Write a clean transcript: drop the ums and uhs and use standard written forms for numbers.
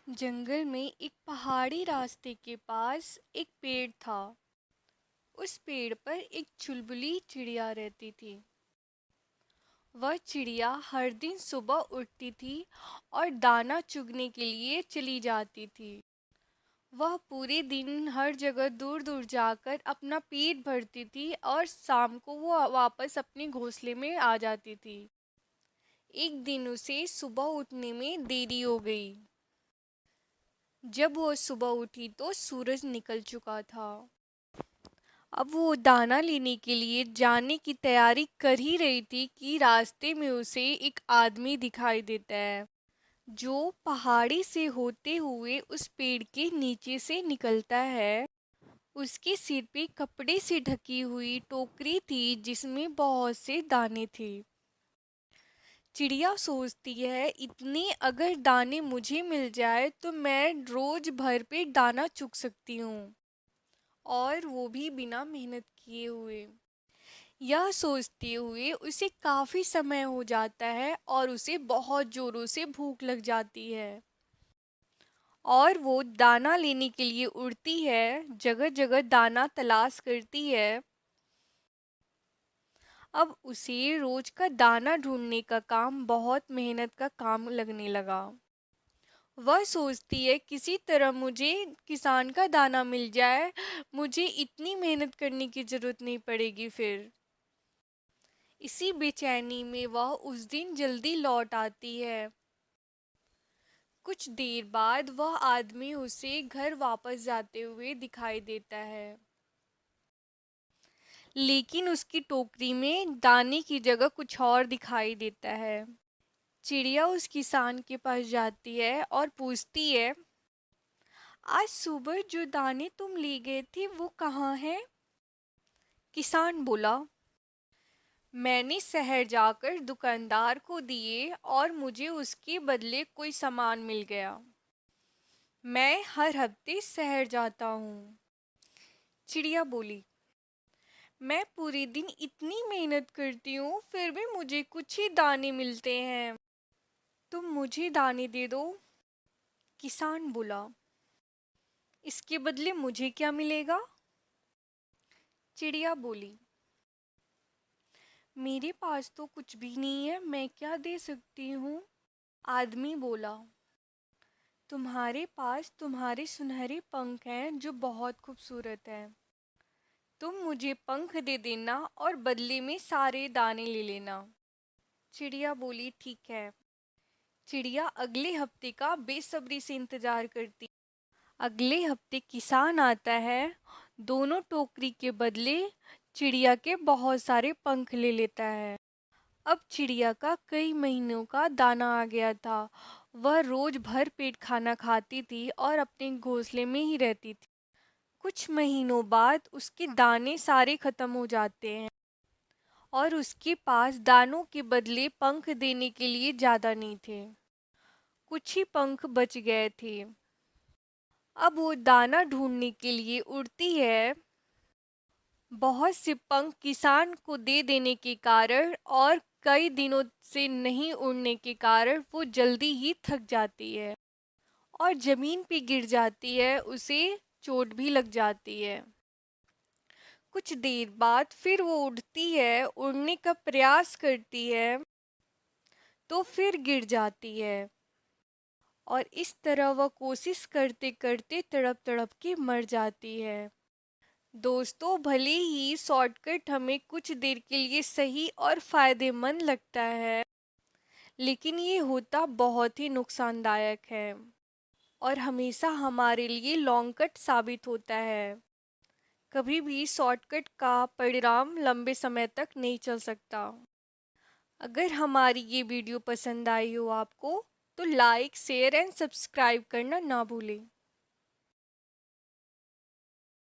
जंगल में एक पहाड़ी रास्ते के पास एक पेड़ था। उस पेड़ पर एक चुलबुली चिड़िया रहती थी। वह चिड़िया हर दिन सुबह उठती थी और दाना चुगने के लिए चली जाती थी। वह पूरे दिन हर जगह दूर दूर जाकर अपना पेट भरती थी और शाम को वो वापस अपने घोंसले में आ जाती थी। एक दिन उसे सुबह उठने में देरी हो गई। जब वो सुबह उठी तो सूरज निकल चुका था। अब वो दाना लेने के लिए जाने की तैयारी कर ही रही थी कि रास्ते में उसे एक आदमी दिखाई देता है जो पहाड़ी से होते हुए उस पेड़ के नीचे से निकलता है। उसके सिर पे कपड़े से ढकी हुई टोकरी थी जिसमें बहुत से दाने थे। चिड़िया सोचती है इतने अगर दाने मुझे मिल जाए तो मैं रोज भर पेट दाना चुग सकती हूँ, और वो भी बिना मेहनत किए हुए। यह सोचते हुए उसे काफी समय हो जाता है और उसे बहुत जोरों से भूख लग जाती है और वो दाना लेने के लिए उड़ती है, जगह जगह दाना तलाश करती है। अब उसे रोज का दाना ढूंढने का काम बहुत मेहनत का काम लगने लगा। वह सोचती है किसी तरह मुझे किसान का दाना मिल जाए, मुझे इतनी मेहनत करने की जरूरत नहीं पड़ेगी फिर। इसी बेचैनी में वह उस दिन जल्दी लौट आती है। कुछ देर बाद वह आदमी उसे घर वापस जाते हुए दिखाई देता है, लेकिन उसकी टोकरी में दाने की जगह कुछ और दिखाई देता है। चिड़िया उस किसान के पास जाती है और पूछती है, आज सुबह जो दाने तुम ले गए थे वो कहाँ हैं? किसान बोला, मैंने शहर जाकर दुकानदार को दिए और मुझे उसके बदले कोई सामान मिल गया। मैं हर हफ्ते शहर जाता हूँ। चिड़िया बोली, मैं पूरे दिन इतनी मेहनत करती हूँ फिर भी मुझे कुछ ही दाने मिलते हैं। तुम मुझे दाने दे दो। किसान बोला, इसके बदले मुझे क्या मिलेगा? चिड़िया बोली, मेरे पास तो कुछ भी नहीं है, मैं क्या दे सकती हूँ? आदमी बोला, तुम्हारे पास तुम्हारे सुनहरे पंख हैं जो बहुत खूबसूरत हैं। तुम मुझे पंख दे देना और बदले में सारे दाने ले लेना। चिड़िया बोली, ठीक है। चिड़िया अगले हफ्ते का बेसब्री से इंतजार करती। अगले हफ्ते किसान आता है, दोनों टोकरी के बदले चिड़िया के बहुत सारे पंख ले लेता है। अब चिड़िया का कई महीनों का दाना आ गया था। वह रोज भर पेट खाना खाती थी और अपने घोंसले में ही रहती थी। कुछ महीनों बाद उसके दाने सारे खत्म हो जाते हैं और उसके पास दानों के बदले पंख देने के लिए ज्यादा नहीं थे। कुछ ही पंख बच गए थे। अब वो दाना ढूंढने के लिए उड़ती है। बहुत से पंख किसान को दे देने के कारण और कई दिनों से नहीं उड़ने के कारण वो जल्दी ही थक जाती है और जमीन पे गिर जाती है। उसे चोट भी लग जाती है। कुछ देर बाद फिर वो उड़ती है, उड़ने का प्रयास करती है तो फिर गिर जाती है और इस तरह वह कोशिश करते करते तड़प तड़प के मर जाती है। दोस्तों, भले ही शॉर्टकट हमें कुछ देर के लिए सही और फायदेमंद लगता है, लेकिन ये होता बहुत ही नुकसानदायक है और हमेशा हमारे लिए लॉन्ग कट साबित होता है। कभी भी शॉर्टकट का परिणाम लंबे समय तक नहीं चल सकता। अगर हमारी ये वीडियो पसंद आई हो आपको, तो लाइक, शेयर एंड सब्सक्राइब करना ना भूलें।